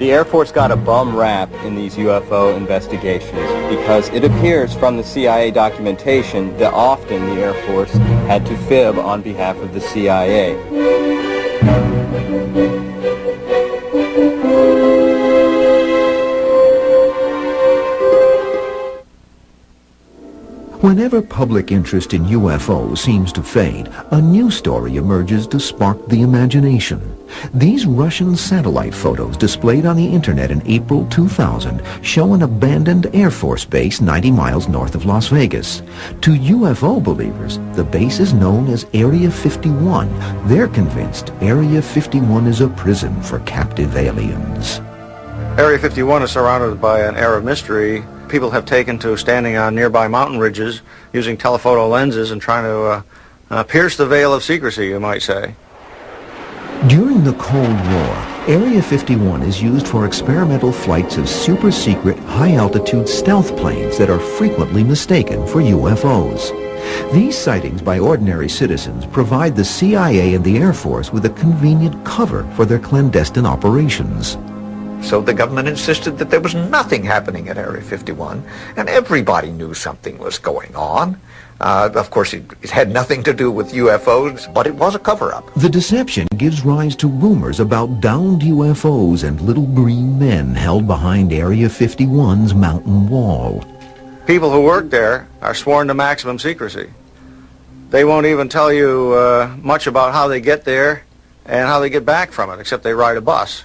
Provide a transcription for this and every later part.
the Air Force got a bum rap in these UFO investigations because it appears from the CIA documentation that often the Air Force had to fib on behalf of the CIA. Whenever public interest in UFOs seems to fade, a new story emerges to spark the imagination. These Russian satellite photos displayed on the internet in April 2000 show an abandoned Air Force base 90 miles north of Las Vegas. To UFO believers, the base is known as Area 51. They're convinced Area 51 is a prison for captive aliens. Area 51 is surrounded by an air of mystery. People have taken to standing on nearby mountain ridges using telephoto lenses and trying to pierce the veil of secrecy, you might say. During the Cold War, Area 51 is used for experimental flights of super-secret, high-altitude stealth planes that are frequently mistaken for UFOs. These sightings by ordinary citizens provide the CIA and the Air Force with a convenient cover for their clandestine operations. So the government insisted that there was nothing happening at Area 51, and everybody knew something was going on. Of course, it had nothing to do with UFOs, but it was a cover-up. The deception gives rise to rumors about downed UFOs and little green men held behind Area 51's mountain wall. People who work there are sworn to maximum secrecy. They won't even tell you much about how they get there and how they get back from it, except they ride a bus.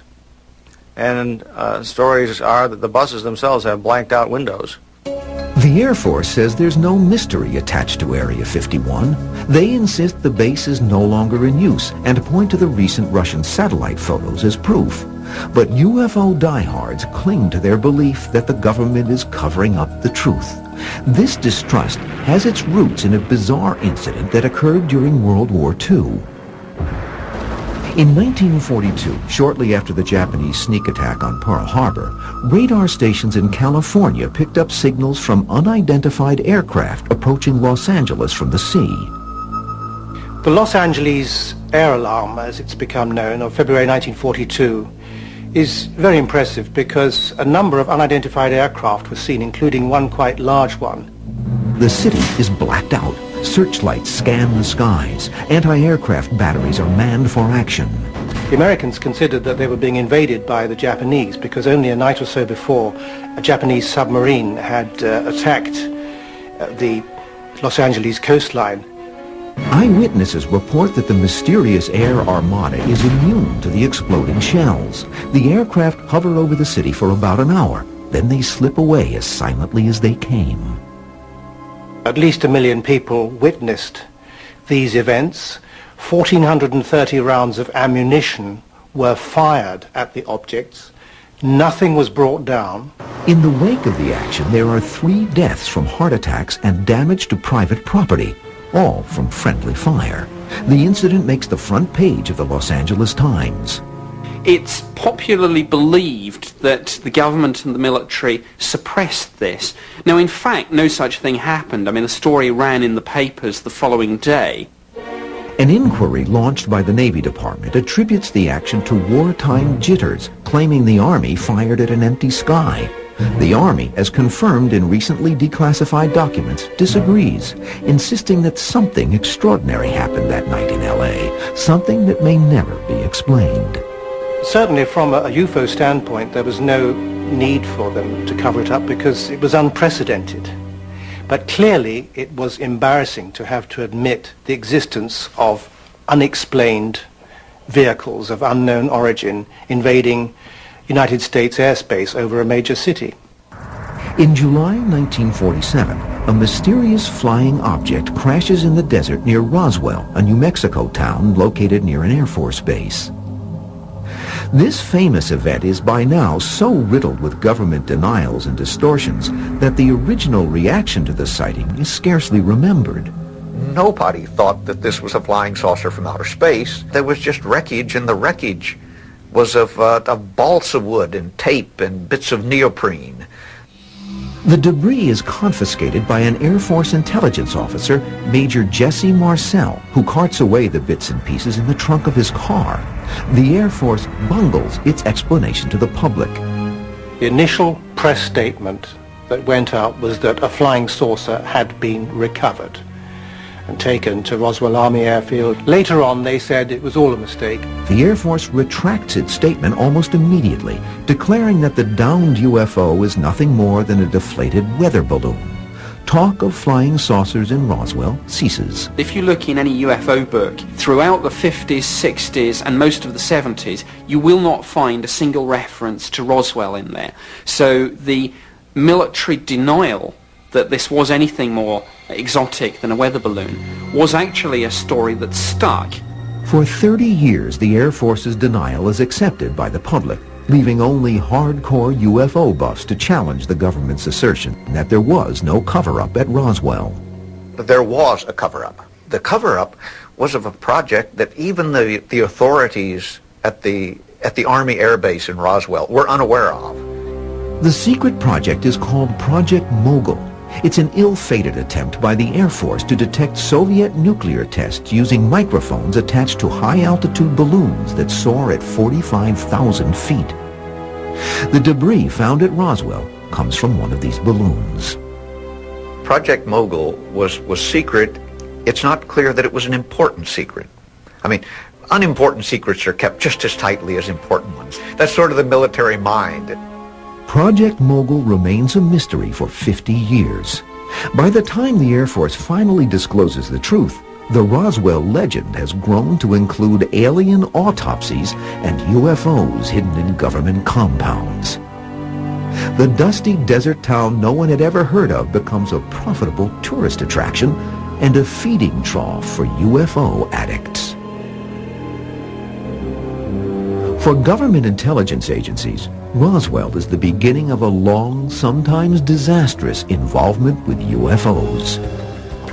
And stories are that the buses themselves have blanked out windows. The Air Force says there's no mystery attached to Area 51. They insist the base is no longer in use and point to the recent Russian satellite photos as proof. But UFO diehards cling to their belief that the government is covering up the truth. This distrust has its roots in a bizarre incident that occurred during World War II. In 1942, shortly after the Japanese sneak attack on Pearl Harbor, radar stations in California picked up signals from unidentified aircraft approaching Los Angeles from the sea. The Los Angeles air alarm, as it's become known, of February 1942, is very impressive because a number of unidentified aircraft were seen, including one quite large one. The city is blacked out. Searchlights scan the skies. Anti-aircraft batteries are manned for action. The Americans considered that they were being invaded by the Japanese because only a night or so before a Japanese submarine had attacked the Los Angeles coastline. Eyewitnesses report that the mysterious air armada is immune to the exploding shells. The aircraft hover over the city for about an hour. Then they slip away as silently as they came. At least 1 million people witnessed these events. 1,430 rounds of ammunition were fired at the objects. Nothing was brought down. In the wake of the action, there are 3 deaths from heart attacks and damage to private property, all from friendly fire. The incident makes the front page of the Los Angeles Times. It's popularly believed that the government and the military suppressed this. Now, in fact, no such thing happened. I mean, the story ran in the papers the following day. An inquiry launched by the Navy Department attributes the action to wartime jitters, claiming the Army fired at an empty sky. The Army, as confirmed in recently declassified documents, disagrees, insisting that something extraordinary happened that night in L.A., something that may never be explained. Certainly from a UFO standpoint, there was no need for them to cover it up because it was unprecedented. But clearly it was embarrassing to have to admit the existence of unexplained vehicles of unknown origin invading United States airspace over a major city. In July 1947, a mysterious flying object crashes in the desert near Roswell, a New Mexico town located near an Air Force base. This famous event is by now so riddled with government denials and distortions that the original reaction to the sighting is scarcely remembered. Nobody thought that this was a flying saucer from outer space. There was just wreckage, and the wreckage was of balsa wood and tape and bits of neoprene. The debris is confiscated by an Air Force intelligence officer, Major Jesse Marcel, who carts away the bits and pieces in the trunk of his car. The Air Force bungles its explanation to the public. The initial press statement that went out was that a flying saucer had been recovered and taken to Roswell Army Airfield. Later on, they said it was all a mistake. The Air Force retracts its statement almost immediately, declaring that the downed UFO is nothing more than a deflated weather balloon. Talk of flying saucers in Roswell ceases. If you look in any UFO book, throughout the 50s, 60s and most of the 70s, you will not find a single reference to Roswell in there. So the military denial that this was anything more exotic than a weather balloon was actually a story that stuck. For 30 years, the Air Force's denial is accepted by the public, leaving only hardcore UFO buffs to challenge the government's assertion that there was no cover-up at Roswell. There was a cover-up. The cover-up was of a project that even the authorities at the Army Air Base in Roswell were unaware of. The secret project is called Project Mogul. It's an ill-fated attempt by the Air Force to detect Soviet nuclear tests using microphones attached to high-altitude balloons that soar at 45,000 feet. The debris found at Roswell comes from one of these balloons. Project Mogul was secret. It's not clear that it was an important secret. I mean, unimportant secrets are kept just as tightly as important ones. That's sort of the military mind. Project Mogul remains a mystery for 50 years. By the time the Air Force finally discloses the truth, the Roswell legend has grown to include alien autopsies and UFOs hidden in government compounds. The dusty desert town no one had ever heard of becomes a profitable tourist attraction and a feeding trough for UFO addicts. For government intelligence agencies, Roswell is the beginning of a long, sometimes disastrous involvement with UFOs.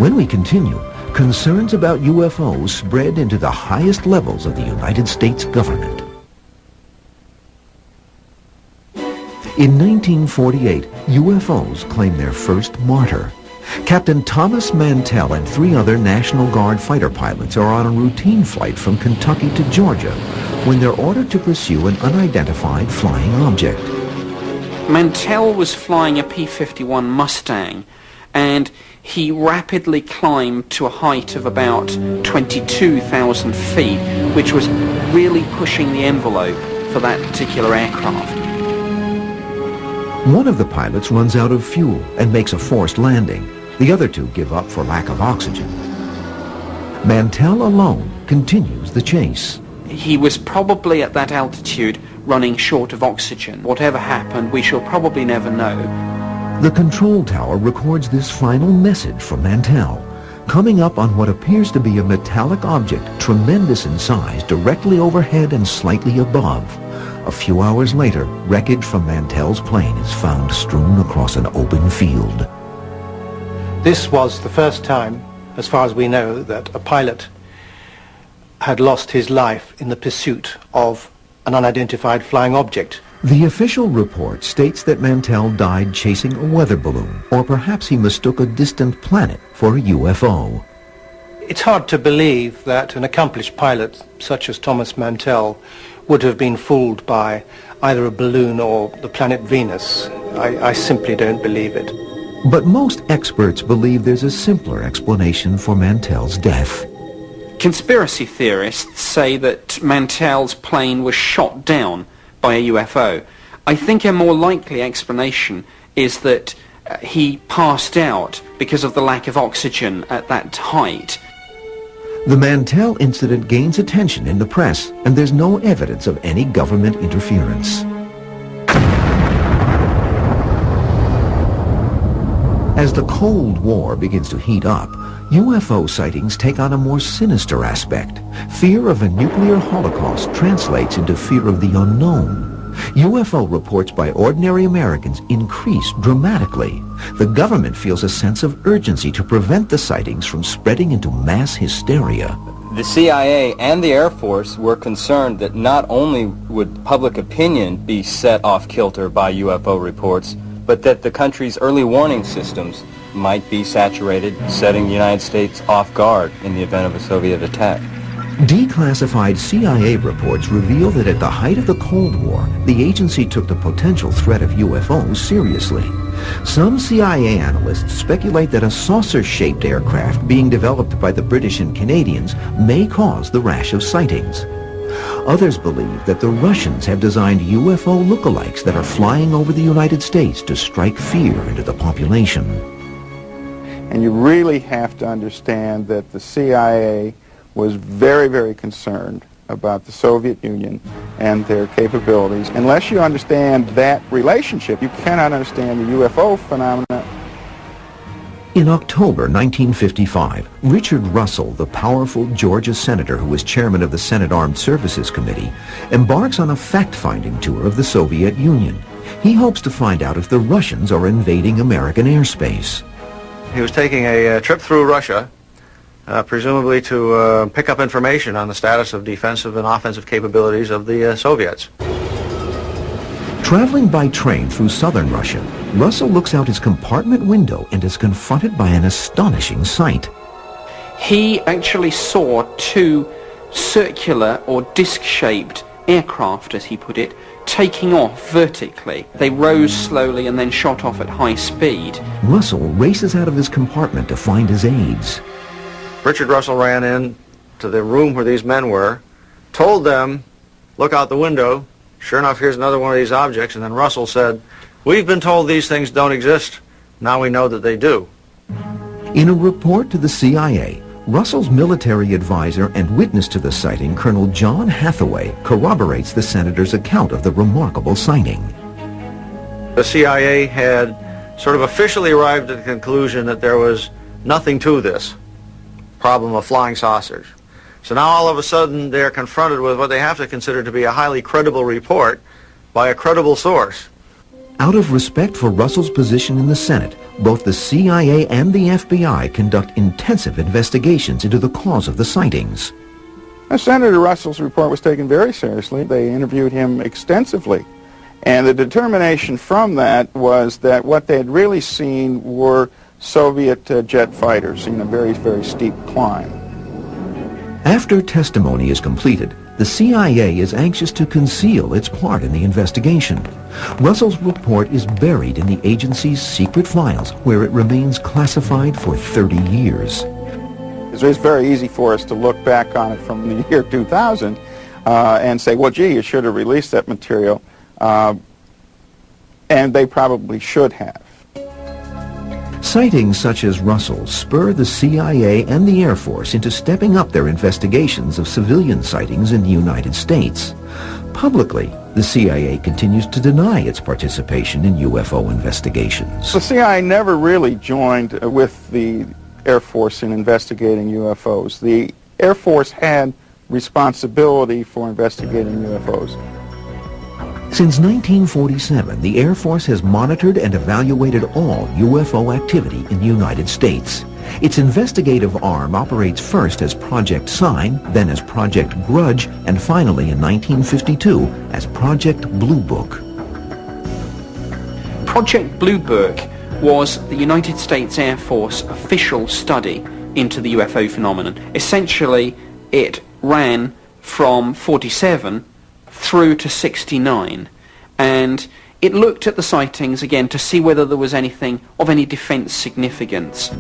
When we continue, concerns about UFOs spread into the highest levels of the United States government. In 1948, UFOs claimed their first martyr. Captain Thomas Mantell and 3 other National Guard fighter pilots are on a routine flight from Kentucky to Georgia when they're ordered to pursue an unidentified flying object. Mantell was flying a P-51 Mustang, and he rapidly climbed to a height of about 22,000 feet, which was really pushing the envelope for that particular aircraft. One of the pilots runs out of fuel and makes a forced landing. The other 2 give up for lack of oxygen. Mantell alone continues the chase. He was probably at that altitude running short of oxygen. Whatever happened, we shall probably never know. The control tower records this final message from Mantell, coming up on what appears to be a metallic object tremendous in size directly overhead and slightly above. A few hours later, wreckage from Mantell's plane is found strewn across an open field. This was the first time, as far as we know, that a pilot had lost his life in the pursuit of an unidentified flying object. The official report states that Mantell died chasing a weather balloon, or perhaps he mistook a distant planet for a UFO. It's hard to believe that an accomplished pilot such as Thomas Mantell would have been fooled by either a balloon or the planet Venus. I simply don't believe it. But most experts believe there's a simpler explanation for Mantell's death. Conspiracy theorists say that Mantell's plane was shot down by a UFO. I think a more likely explanation is that he passed out because of the lack of oxygen at that height. The Mantell incident gains attention in the press, and there's no evidence of any government interference. As the Cold War begins to heat up, UFO sightings take on a more sinister aspect. Fear of a nuclear holocaust translates into fear of the unknown. UFO reports by ordinary Americans increase dramatically. The government feels a sense of urgency to prevent the sightings from spreading into mass hysteria. The CIA and the Air Force were concerned that not only would public opinion be set off kilter by UFO reports, but that the country's early warning systems might be saturated, setting the United States off guard in the event of a Soviet attack. Declassified CIA reports reveal that at the height of the Cold War, the agency took the potential threat of UFOs seriously. Some CIA analysts speculate that a saucer-shaped aircraft being developed by the British and Canadians may cause the rash of sightings. Others believe that the Russians have designed UFO lookalikes that are flying over the United States to strike fear into the population. And you really have to understand that the CIA was very, very concerned about the Soviet Union and their capabilities. Unless you understand that relationship, you cannot understand the UFO phenomena. In October 1955, Richard Russell, the powerful Georgia senator who was chairman of the Senate Armed Services Committee, embarks on a fact-finding tour of the Soviet Union. He hopes to find out if the Russians are invading American airspace. He was taking a trip through Russia, presumably to pick up information on the status of defensive and offensive capabilities of the Soviets. Traveling by train through southern Russia, Russell looks out his compartment window and is confronted by an astonishing sight. He actually saw two circular or disc-shaped aircraft, as he put it, taking off vertically. They rose slowly and then shot off at high speed. Russell races out of his compartment to find his aides. Richard Russell ran in to the room where these men were, told them, look out the window. Sure enough, here's another one of these objects. And then Russell said, we've been told these things don't exist. Now we know that they do. In a report to the CIA, Russell's military advisor and witness to the sighting, Colonel John Hathaway, corroborates the senator's account of the remarkable sighting. The CIA had sort of officially arrived at the conclusion that there was nothing to this problem of flying saucers. So now all of a sudden they're confronted with what they have to consider to be a highly credible report by a credible source. Out of respect for Russell's position in the Senate, both the CIA and the FBI conduct intensive investigations into the cause of the sightings. Senator Russell's report was taken very seriously. They interviewed him extensively. And the determination from that was that what they had really seen were Soviet jet fighters in a very, very steep climb. After testimony is completed, the CIA is anxious to conceal its part in the investigation. Russell's report is buried in the agency's secret files, where it remains classified for 30 years. It's very easy for us to look back on it from the year 2000 and say, well, gee, you should have released that material. And they probably should have. Sightings such as Russell's spur the CIA and the Air Force into stepping up their investigations of civilian sightings in the United States. Publicly, the CIA continues to deny its participation in UFO investigations. The CIA never really joined with the Air Force in investigating UFOs. The Air Force had responsibility for investigating UFOs. Since 1947, the Air Force has monitored and evaluated all UFO activity in the United States. Its investigative arm operates first as Project Sign, then as Project Grudge, and finally in 1952 as Project Blue Book. Project Blue Book was the United States Air Force official study into the UFO phenomenon. Essentially, it ran from 47 through to 69, and it looked at the sightings again to see whether there was anything of any defense significance.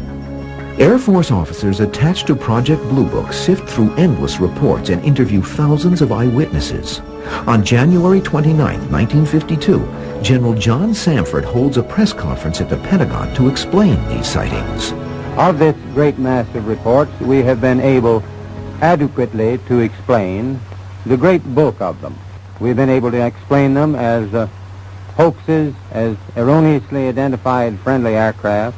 Air Force officers attached to Project Blue Book sift through endless reports and interview thousands of eyewitnesses. On January 29, 1952, General John Samford holds a press conference at the Pentagon to explain these sightings. Of this great mass of reports, we have been able adequately to explain the great bulk of them. We've been able to explain them as hoaxes, as erroneously identified friendly aircraft,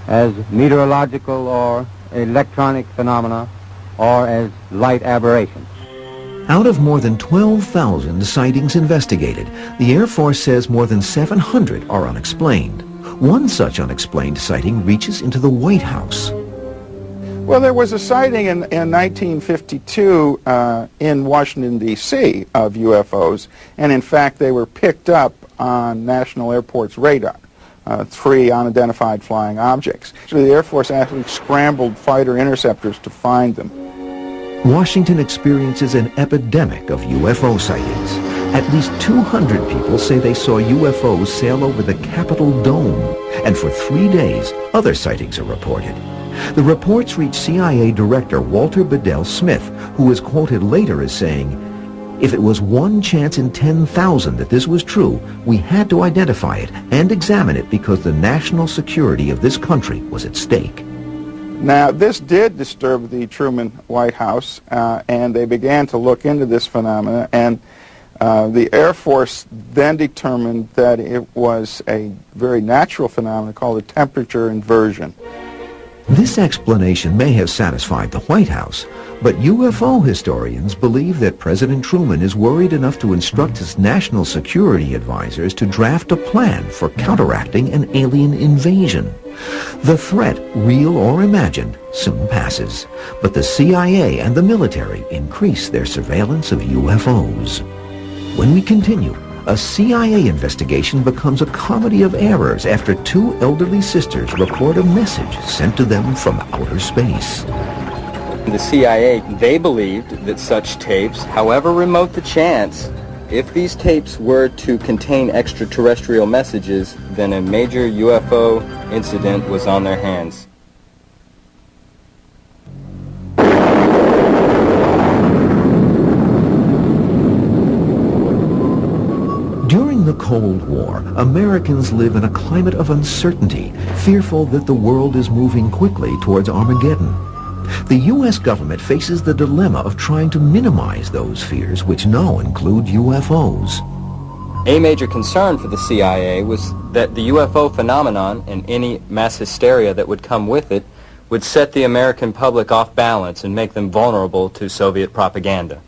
as meteorological or electronic phenomena, or as light aberrations. Out of more than 12,000 sightings investigated, the Air Force says more than 700 are unexplained. One such unexplained sighting reaches into the White House. Well, there was a sighting in 1952 in Washington, D.C. of UFOs, and in fact they were picked up on National Airport's radar. 3 unidentified flying objects. Actually, the Air Force actually scrambled fighter interceptors to find them. Washington experiences an epidemic of UFO sightings. At least 200 people say they saw UFOs sail over the Capitol Dome, and for 3 days, other sightings are reported. The reports reach CIA Director Walter Bedell Smith, who is quoted later as saying, "If it was one chance in 10,000 that this was true, we had to identify it and examine it because the national security of this country was at stake." Now, this did disturb the Truman White House, and they began to look into this phenomena, and the Air Force then determined that it was a very natural phenomenon called a temperature inversion. This explanation may have satisfied the White House, but UFO historians believe that President Truman is worried enough to instruct his national security advisors to draft a plan for counteracting an alien invasion. The threat, real or imagined, soon passes, but the CIA and the military increase their surveillance of UFOs. When we continue, a CIA investigation becomes a comedy of errors after 2 elderly sisters report a message sent to them from outer space. The CIA, they believed that such tapes, however remote the chance, if these tapes were to contain extraterrestrial messages, then a major UFO incident was on their hands. During the Cold War, Americans live in a climate of uncertainty, fearful that the world is moving quickly towards Armageddon. The U.S. government faces the dilemma of trying to minimize those fears, which now include UFOs. A major concern for the CIA was that the UFO phenomenon and any mass hysteria that would come with it would set the American public off balance and make them vulnerable to Soviet propaganda.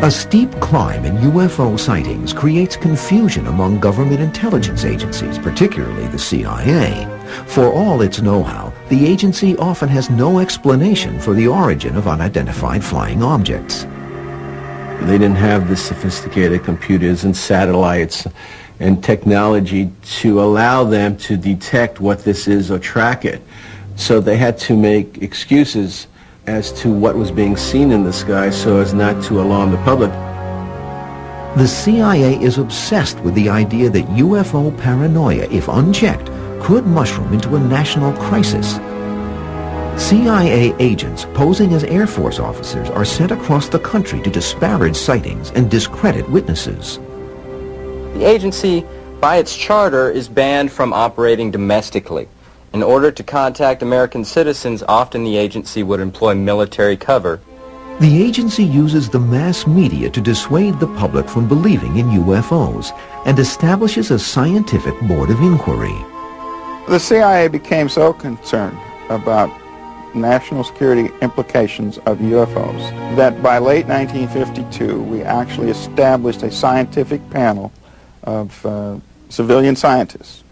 A steep climb in UFO sightings creates confusion among government intelligence agencies, particularly the CIA. For all its know-how, the agency often has no explanation for the origin of unidentified flying objects. They didn't have the sophisticated computers and satellites and technology to allow them to detect what this is or track it. So they had to make excuses as to what was being seen in the sky so as not to alarm the public. The CIA is obsessed with the idea that UFO paranoia, if unchecked, could mushroom into a national crisis. CIA agents posing as Air Force officers are sent across the country to disparage sightings and discredit witnesses. The agency, by its charter, is banned from operating domestically. In order to contact American citizens, often the agency would employ military cover. The agency uses the mass media to dissuade the public from believing in UFOs and establishes a scientific board of inquiry. The CIA became so concerned about national security implications of UFOs that by late 1952 we actually established a scientific panel of civilian scientists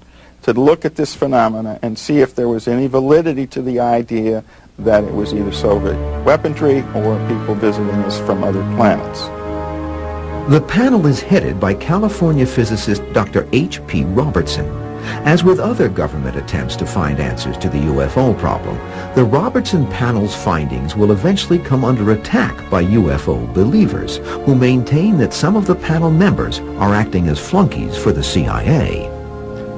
to look at this phenomena and see if there was any validity to the idea that it was either Soviet weaponry or people visiting us from other planets. The panel is headed by California physicist Dr. H.P. Robertson. As with other government attempts to find answers to the UFO problem, the Robertson panel's findings will eventually come under attack by UFO believers who maintain that some of the panel members are acting as flunkies for the CIA.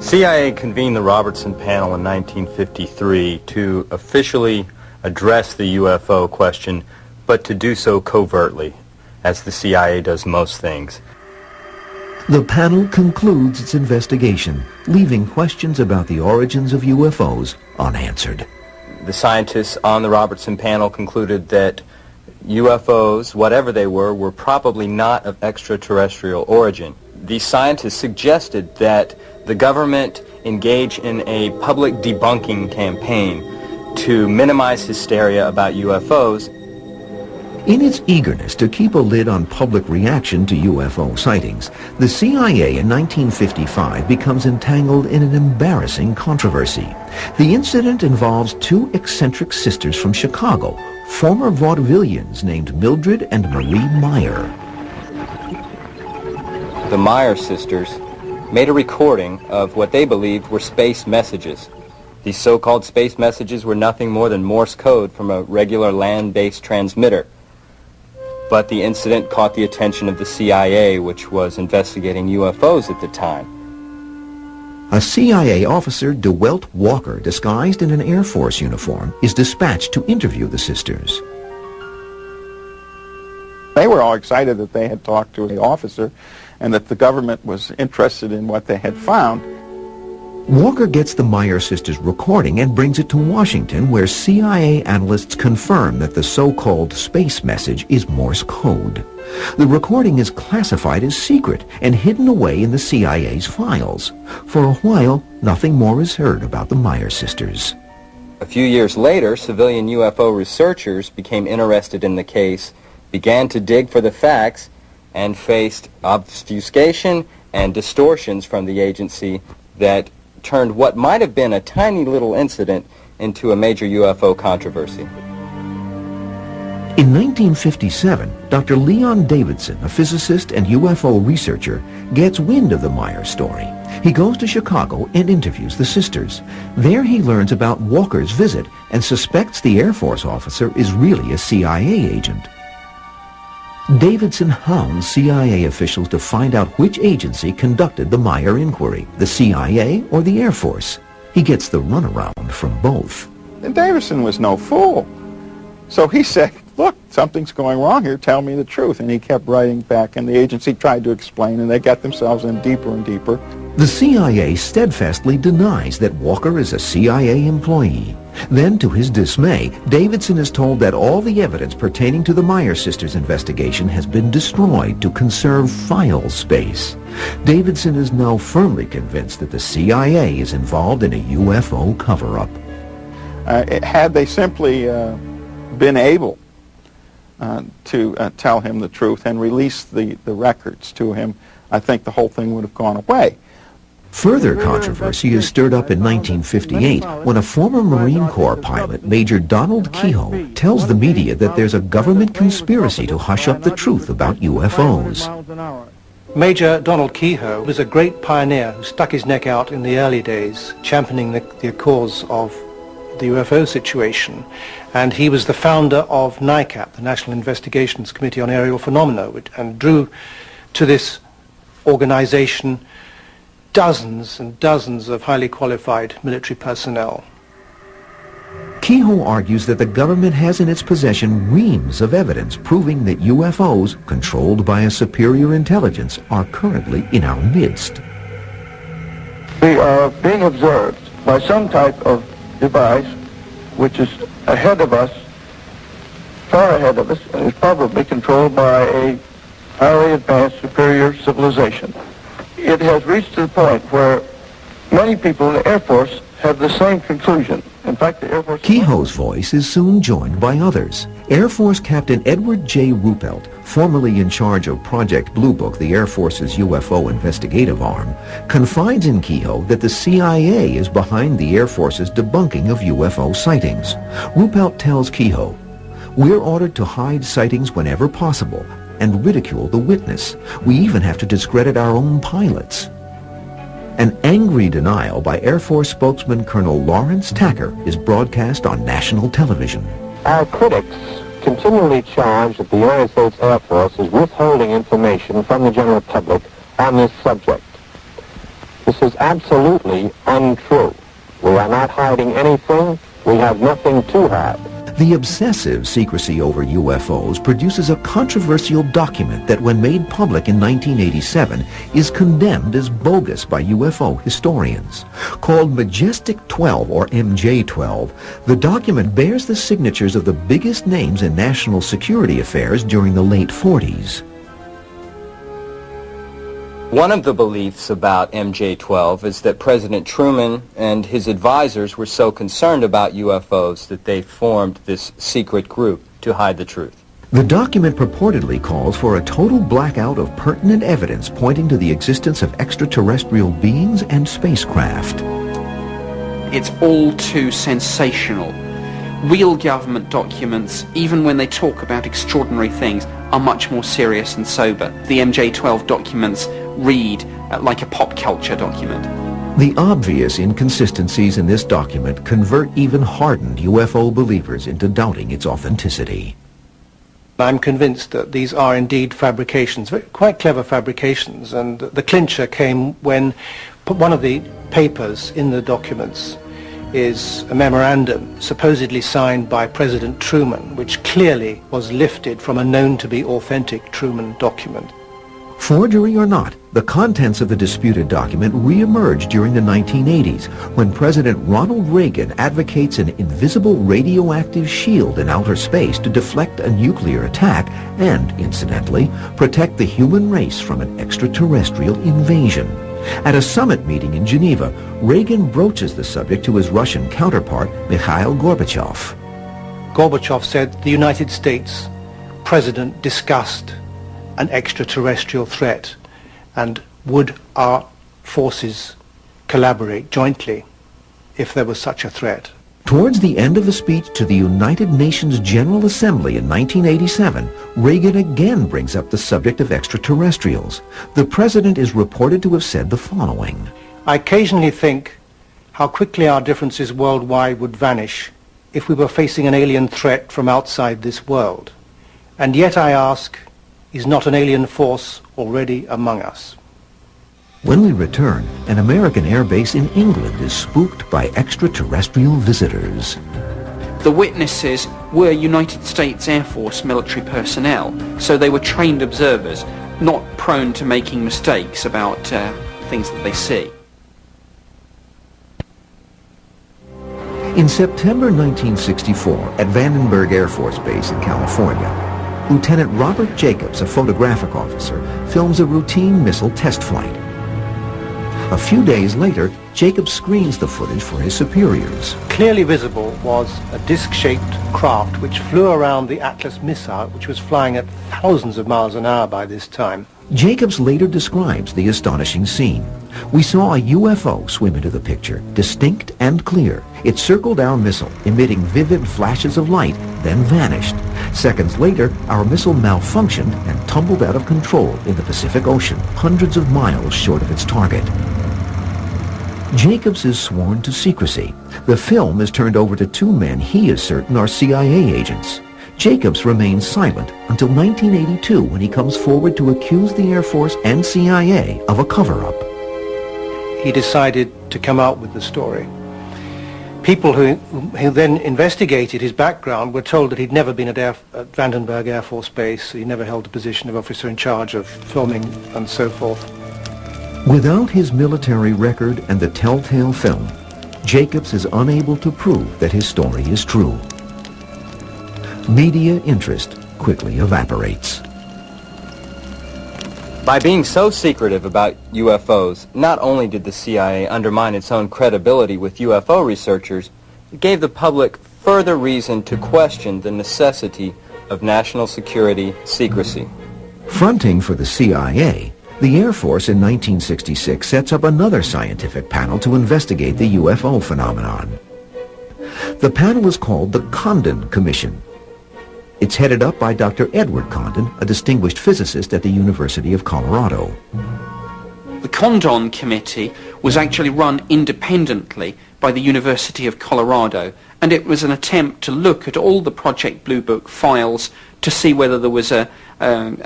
CIA convened the Robertson panel in 1953 to officially address the UFO question, but to do so covertly, as the CIA does most things. The panel concludes its investigation, leaving questions about the origins of UFOs unanswered. The scientists on the Robertson panel concluded that UFOs, whatever they were probably not of extraterrestrial origin. These scientists suggested that the government engage in a public debunking campaign to minimize hysteria about UFOs. In its eagerness to keep a lid on public reaction to UFO sightings, the CIA in 1955 becomes entangled in an embarrassing controversy. The incident involves 2 eccentric sisters from Chicago, former vaudevillians named Mildred and Marie Meyer. the Meyer sisters made a recording of what they believed were space messages. These so-called space messages were nothing more than Morse code from a regular land-based transmitter. But the incident caught the attention of the CIA, which was investigating UFOs at the time. A CIA officer, DeWelt Walker, disguised in an Air Force uniform, is dispatched to interview the sisters. They were all excited that they had talked to the officer and that the government was interested in what they had found. Walker gets the Meyer sisters' recording and brings it to Washington, where CIA analysts confirm that the so-called space message is Morse code. The recording is classified as secret and hidden away in the CIA's files. For a while, nothing more is heard about the Meyer sisters. A few years later, civilian UFO researchers became interested in the case, began to dig for the facts, and faced obfuscation and distortions from the agency that turned what might have been a tiny little incident into a major UFO controversy. In 1957, Dr. Leon Davidson, a physicist and UFO researcher, gets wind of the Meyer story. He goes to Chicago and interviews the sisters. There he learns about Walker's visit and suspects the Air Force officer is really a CIA agent. Davidson hounds CIA officials to find out which agency conducted the Meyer inquiry, the CIA or the Air Force. He gets the runaround from both. And Davidson was no fool. So he said, look, something's going wrong here, tell me the truth. And he kept writing back, and the agency tried to explain, and they got themselves in deeper and deeper. The CIA steadfastly denies that Walker is a CIA employee. Then, to his dismay, Davidson is told that all the evidence pertaining to the Meyer sisters' investigation has been destroyed to conserve file space. Davidson is now firmly convinced that the CIA is involved in a UFO cover-up. Had they simply been able to tell him the truth and release the records to him, I think the whole thing would have gone away. Further controversy is stirred up in 1958 when a former Marine Corps pilot, Major Donald Kehoe, tells the media that there's a government conspiracy to hush up the truth about UFOs. Major Donald Kehoe was a great pioneer who stuck his neck out in the early days, championing the cause of the UFO situation. And he was the founder of NICAP, the National Investigations Committee on Aerial Phenomena, and drew to this organization dozens and dozens of highly qualified military personnel. Kehoe argues that the government has in its possession reams of evidence proving that UFOs, controlled by a superior intelligence, are currently in our midst. We are being observed by some type of device which is ahead of us, far ahead of us, and is probably controlled by a highly advanced superior civilization. It has reached to the point where many people in the Air Force have the same conclusion. In fact, the Air Force... Kehoe's voice is soon joined by others. Air Force Captain Edward J. Ruppelt, formerly in charge of Project Blue Book, the Air Force's UFO investigative arm, confides in Kehoe that the CIA is behind the Air Force's debunking of UFO sightings. Ruppelt tells Kehoe, "We're ordered to hide sightings whenever possible and ridicule the witness. We even have to discredit our own pilots." An angry denial by Air Force spokesman Colonel Lawrence Tacker is broadcast on national television. Our critics continually charge that the United States Air Force is withholding information from the general public on this subject. This is absolutely untrue. We are not hiding anything. We have nothing to hide. The obsessive secrecy over UFOs produces a controversial document that, when made public in 1987, is condemned as bogus by UFO historians. Called Majestic 12, or MJ-12, the document bears the signatures of the biggest names in national security affairs during the late 40s. One of the beliefs about MJ-12 is that President Truman and his advisors were so concerned about UFOs that they formed this secret group to hide the truth. The document purportedly calls for a total blackout of pertinent evidence pointing to the existence of extraterrestrial beings and spacecraft. It's all too sensational. Real government documents, even when they talk about extraordinary things, are much more serious and sober. The MJ-12 documents read like a pop culture document. The obvious inconsistencies in this document convert even hardened UFO believers into doubting its authenticity. I'm convinced that these are indeed fabrications, quite clever fabrications, and the clincher came when one of the papers in the documents is a memorandum supposedly signed by President Truman, which clearly was lifted from a known-to-be authentic Truman document. Forgery or not, the contents of the disputed document re-emerged during the 1980s when President Ronald Reagan advocates an invisible radioactive shield in outer space to deflect a nuclear attack and, incidentally, protect the human race from an extraterrestrial invasion. At a summit meeting in Geneva, Reagan broaches the subject to his Russian counterpart, Mikhail Gorbachev. Gorbachev said the United States president discussed an extraterrestrial threat, and would our forces collaborate jointly if there was such a threat? Towards the end of a speech to the United Nations General Assembly in 1987, Reagan again brings up the subject of extraterrestrials. The president is reported to have said the following: I occasionally think how quickly our differences worldwide would vanish if we were facing an alien threat from outside this world. And yet I ask, is not an alien force already among us? When we return, an American airbase in England is spooked by extraterrestrial visitors. The witnesses were United States Air Force military personnel, so they were trained observers, not prone to making mistakes about things that they see. In September 1964, at Vandenberg Air Force Base in California, Lieutenant Robert Jacobs, a photographic officer, films a routine missile test flight. A few days later, Jacobs screens the footage for his superiors. Clearly visible was a disc-shaped craft which flew around the Atlas missile, which was flying at thousands of miles an hour by this time. Jacobs later describes the astonishing scene. We saw a UFO swim into the picture, distinct and clear. It circled our missile, emitting vivid flashes of light, then vanished. Seconds later, our missile malfunctioned and tumbled out of control in the Pacific Ocean, hundreds of miles short of its target. Jacobs is sworn to secrecy. The film is turned over to two men he is certain are CIA agents. Jacobs remains silent until 1982 when he comes forward to accuse the Air Force and CIA of a cover-up. He decided to come out with the story. People who then investigated his background were told that he'd never been at Vandenberg Air Force Base, he never held the position of officer in charge of filming and so forth. Without his military record and the telltale film, Jacobs is unable to prove that his story is true. Media interest quickly evaporates. By being so secretive about UFOs, not only did the CIA undermine its own credibility with UFO researchers, it gave the public further reason to question the necessity of national security secrecy. Fronting for the CIA, the Air Force in 1966 sets up another scientific panel to investigate the UFO phenomenon. The panel is called the Condon Commission. It's headed up by Dr. Edward Condon, a distinguished physicist at the University of Colorado. The Condon Committee was actually run independently by the University of Colorado, and it was an attempt to look at all the Project Blue Book files to see whether there was a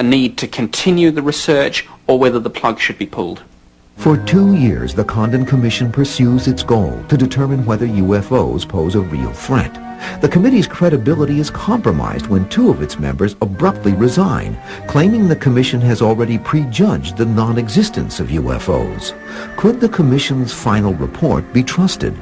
need to continue the research or whether the plug should be pulled. For 2 years, the Condon Commission pursues its goal to determine whether UFOs pose a real threat. The committee's credibility is compromised when 2 of its members abruptly resign, claiming the commission has already prejudged the non-existence of UFOs. Could the commission's final report be trusted?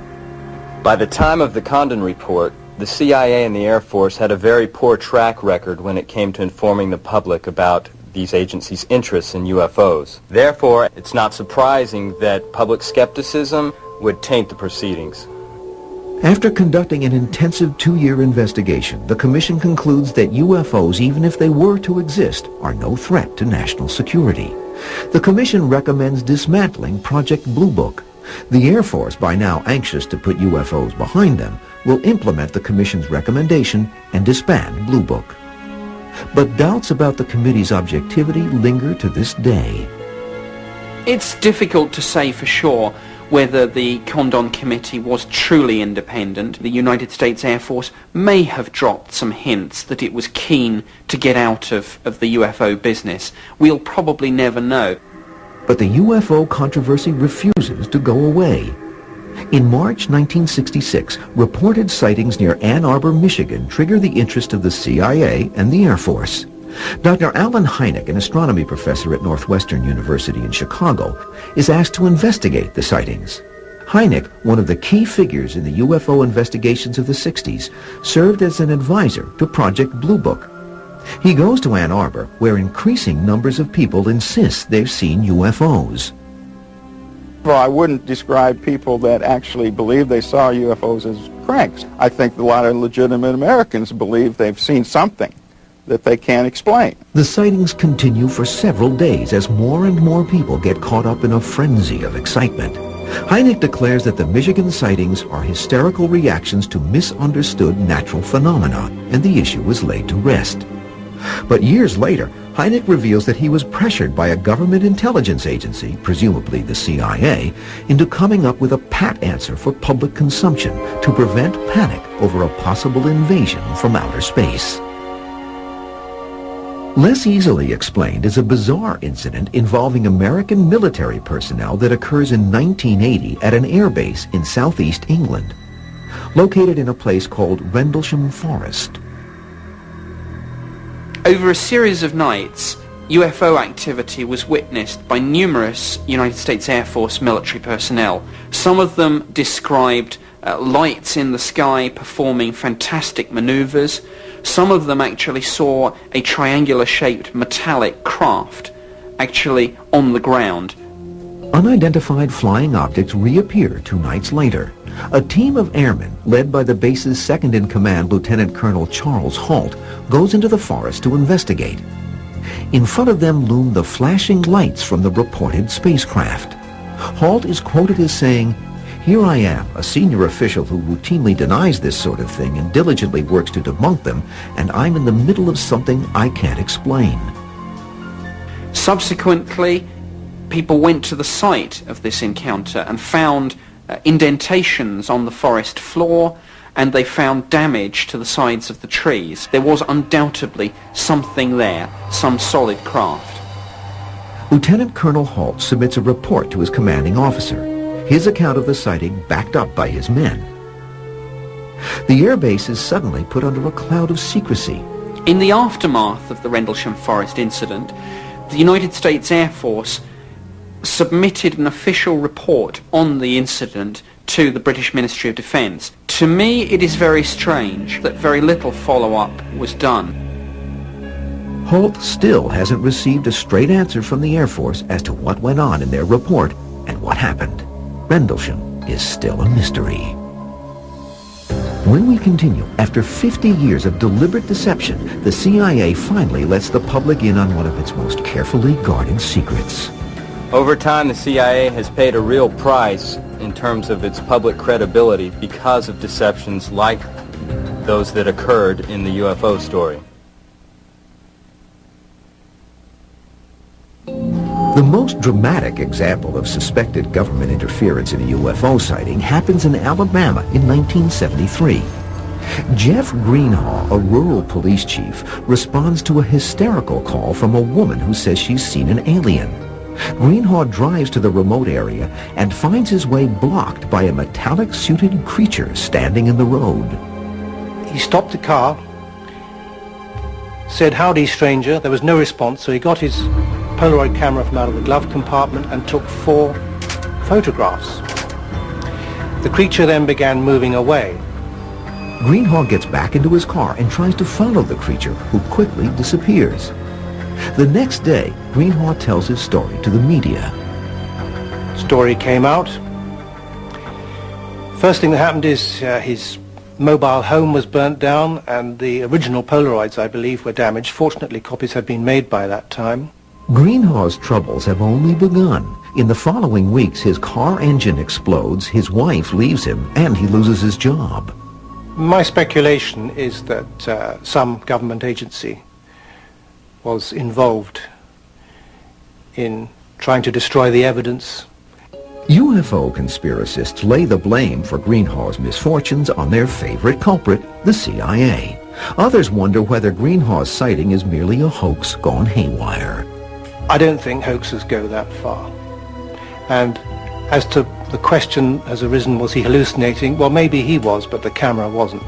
By the time of the Condon report, the CIA and the Air Force had a very poor track record when it came to informing the public about these agencies' interests in UFOs. Therefore, it's not surprising that public skepticism would taint the proceedings. After conducting an intensive 2-year investigation, the Commission concludes that UFOs, even if they were to exist, are no threat to national security. The Commission recommends dismantling Project Blue Book. The Air Force, by now anxious to put UFOs behind them, will implement the Commission's recommendation and disband Blue Book. But doubts about the committee's objectivity linger to this day. It's difficult to say for sure whether the Condon Committee was truly independent. The United States Air Force may have dropped some hints that it was keen to get out of the UFO business. We'll probably never know. But the UFO controversy refuses to go away. In March 1966, reported sightings near Ann Arbor, Michigan trigger the interest of the CIA and the Air Force. Dr. Alan Hynek, an astronomy professor at Northwestern University in Chicago, is asked to investigate the sightings. Hynek, one of the key figures in the UFO investigations of the 60s, served as an advisor to Project Blue Book. He goes to Ann Arbor, where increasing numbers of people insist they've seen UFOs. Well, I wouldn't describe people that actually believe they saw UFOs as cranks. I think a lot of legitimate Americans believe they've seen something that they can't explain. The sightings continue for several days as more and more people get caught up in a frenzy of excitement. Hynek declares that the Michigan sightings are hysterical reactions to misunderstood natural phenomena, and the issue is laid to rest. But years later, Hynek reveals that he was pressured by a government intelligence agency, presumably the CIA, into coming up with a pat answer for public consumption to prevent panic over a possible invasion from outer space. Less easily explained is a bizarre incident involving American military personnel that occurs in 1980 at an air base in southeast England, located in a place called Rendlesham Forest. Over a series of nights, UFO activity was witnessed by numerous United States Air Force military personnel. Some of them described lights in the sky performing fantastic maneuvers. Some of them actually saw a triangular-shaped metallic craft actually on the ground. Unidentified flying objects reappear 2 nights later. A team of airmen, led by the base's second-in-command Lieutenant Colonel Charles Halt, goes into the forest to investigate. In front of them loom the flashing lights from the reported spacecraft. Halt is quoted as saying, "Here I am, a senior official who routinely denies this sort of thing and diligently works to debunk them, and I'm in the middle of something I can't explain." Subsequently, people went to the site of this encounter and found indentations on the forest floor, and they found damage to the sides of the trees. There was undoubtedly something there, some solid craft. Lieutenant Colonel Halt submits a report to his commanding officer, his account of the sighting backed up by his men. The airbase is suddenly put under a cloud of secrecy. In the aftermath of the Rendlesham Forest incident, the United States Air Force submitted an official report on the incident to the British Ministry of Defence. To me, it is very strange that very little follow-up was done. Halt still hasn't received a straight answer from the Air Force as to what went on in their report and what happened. Rendlesham is still a mystery. When we continue, after 50 years of deliberate deception, the CIA finally lets the public in on one of its most carefully guarded secrets. Over time, the CIA has paid a real price in terms of its public credibility because of deceptions like those that occurred in the UFO story. The most dramatic example of suspected government interference in a UFO sighting happens in Alabama in 1973. Jeff Greenhaw, a rural police chief, responds to a hysterical call from a woman who says she's seen an alien. Greenhaw drives to the remote area and finds his way blocked by a metallic-suited creature standing in the road. He stopped the car, said, "Howdy, stranger." There was no response, so he got his Polaroid camera from out of the glove compartment and took 4 photographs. The creature then began moving away. Greenhaw gets back into his car and tries to follow the creature, who quickly disappears. The next day, Greenhaw tells his story to the media. Story came out. First thing that happened is his mobile home was burnt down, and the original Polaroids, I believe, were damaged. Fortunately, copies had been made by that time. Greenhaw's troubles have only begun. In the following weeks, his car engine explodes, his wife leaves him, and he loses his job. My speculation is that some government agency was involved in trying to destroy the evidence. UFO conspiracists lay the blame for Greenhaw's misfortunes on their favorite culprit, the CIA. Others wonder whether Greenhaw's sighting is merely a hoax gone haywire. I don't think hoaxes go that far. And as to the question has arisen, was he hallucinating? Well, maybe he was, but the camera wasn't.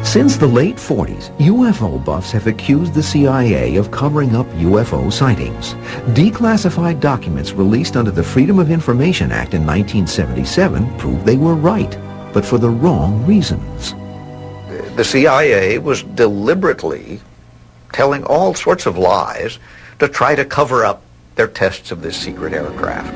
Since the late 40s, UFO buffs have accused the CIA of covering up UFO sightings. Declassified documents released under the Freedom of Information Act in 1977 proved they were right, but for the wrong reasons. The CIA was deliberately telling all sorts of lies to try to cover up their tests of this secret aircraft.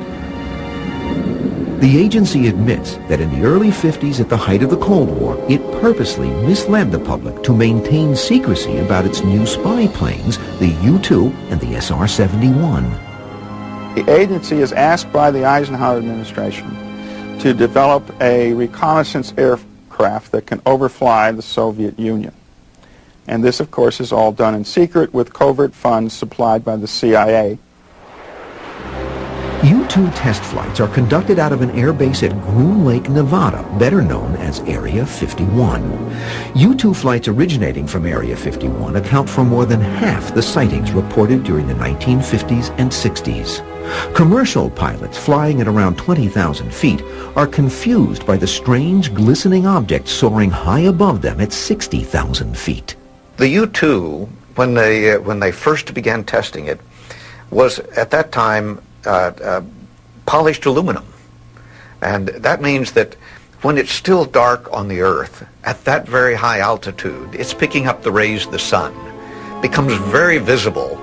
The agency admits that in the early 50s, at the height of the Cold War, it purposely misled the public to maintain secrecy about its new spy planes, the U-2 and the SR-71. The agency is asked by the Eisenhower administration to develop a reconnaissance aircraft that can overfly the Soviet Union. And this, of course, is all done in secret with covert funds supplied by the CIA. U-2 test flights are conducted out of an airbase at Groom Lake, Nevada, better known as Area 51. U-2 flights originating from Area 51 account for more than half the sightings reported during the 1950s and 60s. Commercial pilots flying at around 20,000 feet are confused by the strange glistening object soaring high above them at 60,000 feet. The U-2, when they first began testing it, was at that time polished aluminum. And that means that when it's still dark on the Earth, at that very high altitude, it's picking up the rays of the sun. It becomes very visible.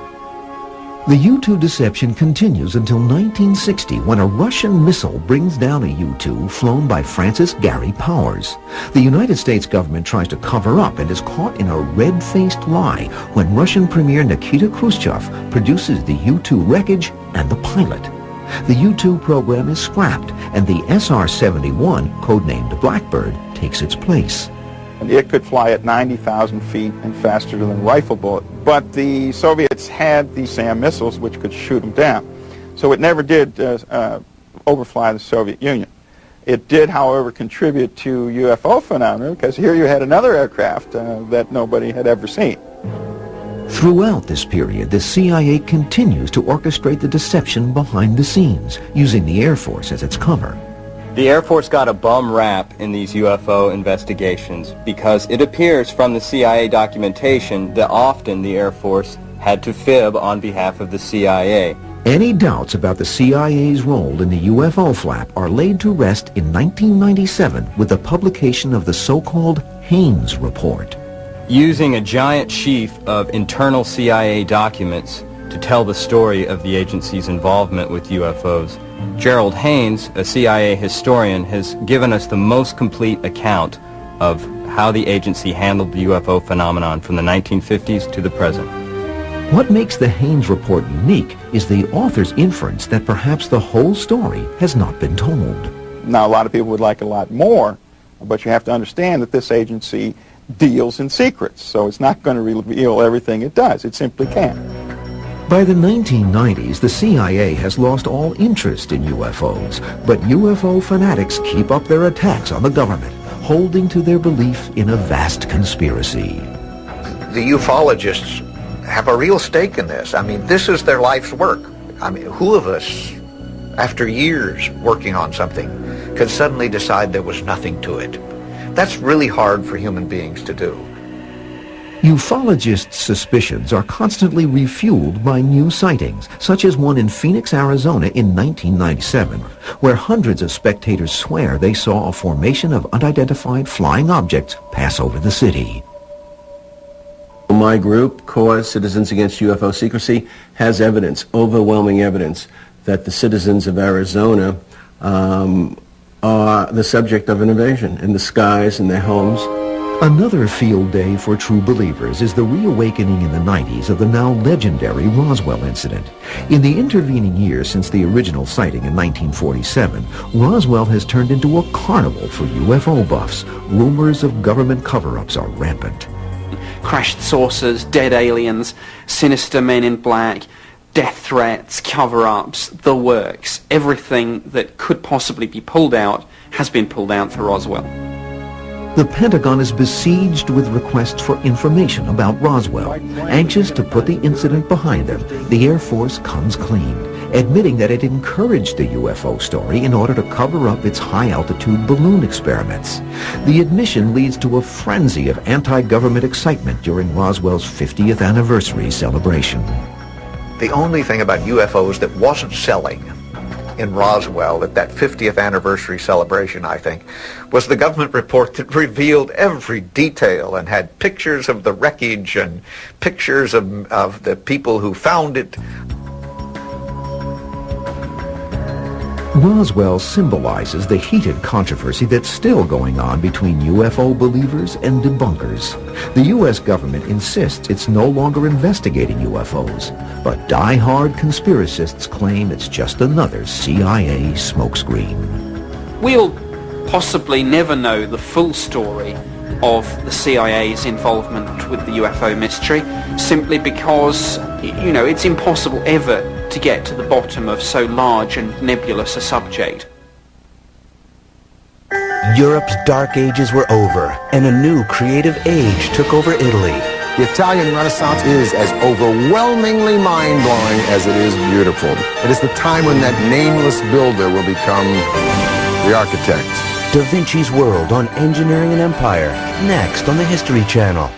The U-2 deception continues until 1960, when a Russian missile brings down a U-2 flown by Francis Gary Powers. The United States government tries to cover up and is caught in a red-faced lie when Russian Premier Nikita Khrushchev produces the U-2 wreckage and the pilot. The U-2 program is scrapped, and the SR-71, codenamed Blackbird, takes its place. And it could fly at 90,000 feet and faster than a rifle bullet. But the Soviets had the SAM missiles, which could shoot them down. So it never did overfly the Soviet Union. It did, however, contribute to UFO phenomena, because here you had another aircraft that nobody had ever seen. Throughout this period, the CIA continues to orchestrate the deception behind the scenes, using the Air Force as its cover. The Air Force got a bum rap in these UFO investigations because it appears from the CIA documentation that often the Air Force had to fib on behalf of the CIA. Any doubts about the CIA's role in the UFO flap are laid to rest in 1997 with the publication of the so-called Haines Report. Using a giant sheaf of internal CIA documents to tell the story of the agency's involvement with UFOs, Gerald Haines, a CIA historian, has given us the most complete account of how the agency handled the UFO phenomenon from the 1950s to the present. What makes the Haines Report unique is the author's inference that perhaps the whole story has not been told. Now, a lot of people would like a lot more, but you have to understand that this agency deals in secrets, so it's not going to reveal everything it does. It simply can't. By the 1990s, the CIA has lost all interest in UFOs, but UFO fanatics keep up their attacks on the government, holding to their belief in a vast conspiracy. The ufologists have a real stake in this. I mean, this is their life's work. I mean, who of us, after years working on something, could suddenly decide there was nothing to it? That's really hard for human beings to do. Ufologists' suspicions are constantly refueled by new sightings, such as one in Phoenix, Arizona in 1997, where hundreds of spectators swear they saw a formation of unidentified flying objects pass over the city. My group, Cause Citizens Against UFO Secrecy, has evidence, overwhelming evidence, that the citizens of Arizona are the subject of an invasion in the skies, in their homes. Another field day for true believers is the reawakening in the 90s of the now legendary Roswell incident. In the intervening years since the original sighting in 1947, Roswell has turned into a carnival for UFO buffs. Rumors of government cover-ups are rampant. Crashed saucers, dead aliens, sinister men in black, death threats, cover-ups, the works. Everything that could possibly be pulled out has been pulled out for Roswell. The Pentagon is besieged with requests for information about Roswell. Anxious to put the incident behind them, the Air Force comes clean, admitting that it encouraged the UFO story in order to cover up its high-altitude balloon experiments. The admission leads to a frenzy of anti-government excitement during Roswell's 50th anniversary celebration. The only thing about UFOs that wasn't selling in Roswell at that 50th anniversary celebration, I think, was the government report that revealed every detail and had pictures of the wreckage and pictures of the people who found it. Roswell symbolizes the heated controversy that's still going on between UFO believers and debunkers. The U.S. government insists it's no longer investigating UFOs, but die-hard conspiracists claim it's just another CIA smokescreen. We'll possibly never know the full story of the CIA's involvement with the UFO mystery, simply because, you know, it's impossible ever to get to the bottom of so large and nebulous a subject. Europe's dark ages were over, and a new creative age took over Italy. The Italian Renaissance is as overwhelmingly mind-blowing as it is beautiful. It is the time when that nameless builder will become the architect. Da Vinci's World on Engineering and Empire, next on the History Channel.